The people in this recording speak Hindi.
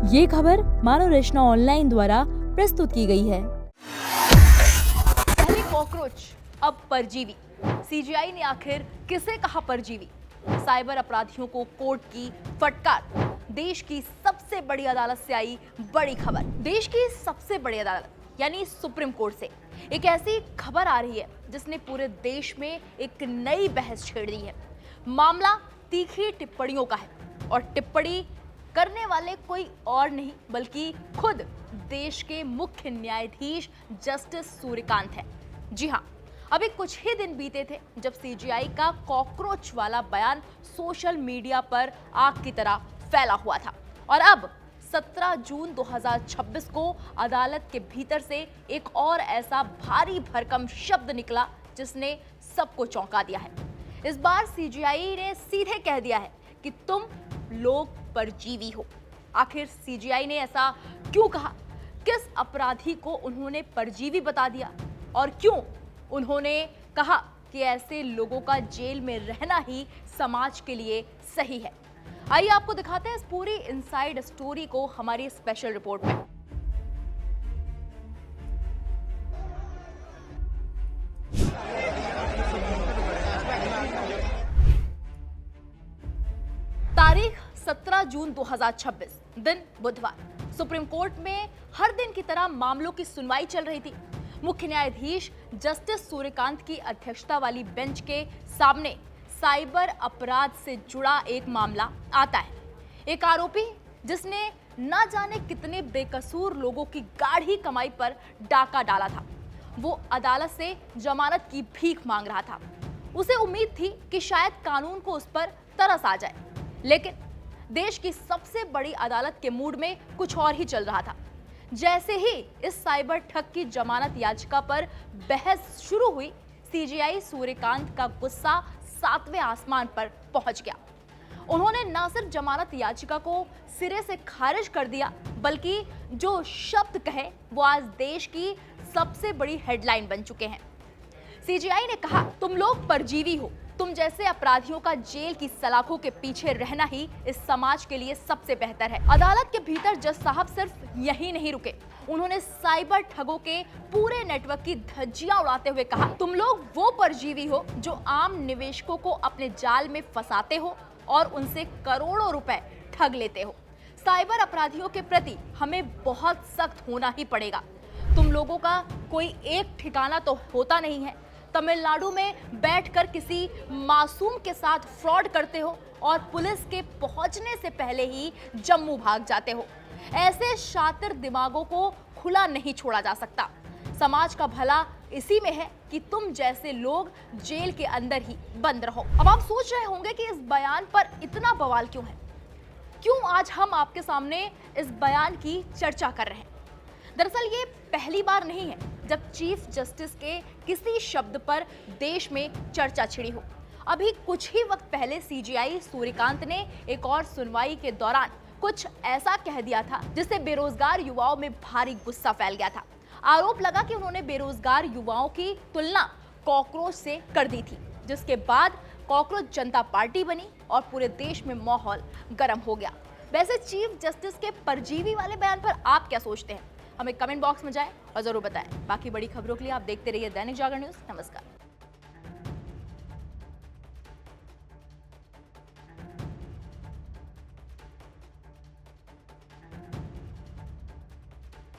ये खबर मानव रचना ऑनलाइन द्वारा प्रस्तुत की गई है। पहले कॉकरोच, अब परजीवी। सीजीआई ने आखिर किसे कहा परजीवी? साइबर अपराधियों को कोर्ट की फटकार। देश की सबसे बड़ी अदालत से आई बड़ी खबर। देश की सबसे बड़ी अदालत यानी सुप्रीम कोर्ट से एक ऐसी खबर आ रही है जिसने पूरे देश में एक नई बहस छेड़ दी है। मामला तीखी टिप्पणियों का है और टिप्पणी करने वाले कोई और नहीं बल्कि खुद देश के मुख्य न्यायाधीश जस्टिस सूर्यकांत है। जी हाँ, अभी कुछ ही दिन बीते थे जब सीजीआई का कॉकरोच वाला बयान सोशल मीडिया पर आग की तरह फैला हुआ था और अब 17 जून 2026 को अदालत के भीतर से एक और ऐसा भारी भरकम शब्द निकला जिसने सबको चौंका दिया है। इस बार सीजीआई ने सीधे कह दिया है कि तुम लोग परजीवी हो। आखिर सीजीआई ने ऐसा क्यों कहा? किस अपराधी को उन्होंने परजीवी बता दिया और क्यों उन्होंने कहा कि ऐसे लोगों का जेल में रहना ही समाज के लिए सही है? आइए आपको दिखाते हैं इस पूरी इनसाइड स्टोरी को हमारी स्पेशल रिपोर्ट में। तारीख 17 जून 2026, दिन बुधवार। सुप्रीम कोर्ट में हर दिन की तरह मामलों की सुनवाई चल रही थी। मुख्य न्यायाधीश जस्टिस सूर्यकांत की अध्यक्षता वाली बेंच के सामने साइबर अपराध से जुड़ा एक मामला आता है। एक आरोपी जिसने न जाने कितने बेकसूर लोगों की गाढ़ी कमाई पर डाका डाला था, वो अदालत से जमानत की भीख मांग रहा था। उसे उम्मीद थी कि शायद कानून को उस पर तरस आ जाए, लेकिन देश की सबसे बड़ी अदालत के मूड में कुछ और ही चल रहा था। जैसे ही इस साइबर ठग की जमानत याचिका पर बहस शुरू हुई, सीजीआई सूर्यकांत का गुस्सा 7वें आसमान पर पहुंच गया। उन्होंने न सिर्फ जमानत याचिका को सिरे से खारिज कर दिया, बल्कि जो शब्द कहे वो आज देश की सबसे बड़ी हेडलाइन बन चुके हैं। सीजीआई ने कहा, तुम लोग परजीवी हो। तुम जैसे अपराधियों का जेल की सलाखों के पीछे रहना ही इस समाज के लिए सबसे बेहतर है। अदालत के भीतर जज साहब सिर्फ यही नहीं रुके, उन्होंने साइबर ठगों के पूरे नेटवर्क की धज्जियां उड़ाते हुए कहा, तुम लोग वो परजीवी हो जो आम निवेशकों को अपने जाल में फंसाते हो और उनसे करोड़ों रुपए ठग लेते हो। साइबर अपराधियों के प्रति हमें बहुत सख्त होना ही पड़ेगा। तुम लोगों का कोई एक ठिकाना तो होता नहीं है। तमिलनाडु में बैठकर किसी मासूम के साथ फ्रॉड करते हो और पुलिस के पहुंचने से पहले ही जम्मू भाग जाते हो। ऐसे शातिर दिमागों को खुला नहीं छोड़ा जा सकता। समाज का भला इसी में है कि तुम जैसे लोग जेल के अंदर ही बंद रहो। अब आप सोच रहे होंगे कि इस बयान पर इतना बवाल क्यों है, क्यों आज हम आपके सामने इस बयान की चर्चा कर रहे हैं। दरअसल ये पहली बार नहीं है जब चीफ जस्टिस के किसी शब्द पर देश में चर्चा छिड़ी हो। अभी कुछ ही वक्त पहले सीजीआई सूर्यकांत ने एक और सुनवाई के दौरान कुछ ऐसा कह दिया था जिससे बेरोजगार युवाओं में भारी गुस्सा फैल गया था। आरोप लगा कि उन्होंने बेरोजगार युवाओं की तुलना कॉकरोच से कर दी थी, जिसके बाद कॉकरोच जनता पार्टी बनी और पूरे देश में माहौल गर्म हो गया। वैसे चीफ जस्टिस के परजीवी वाले बयान पर आप क्या सोचते हैं? हमें कमेंट बॉक्स में जाएं और जरूर बताएं। बाकी बड़ी खबरों के लिए आप देखते रहिए दैनिक जागरण न्यूज। नमस्कार।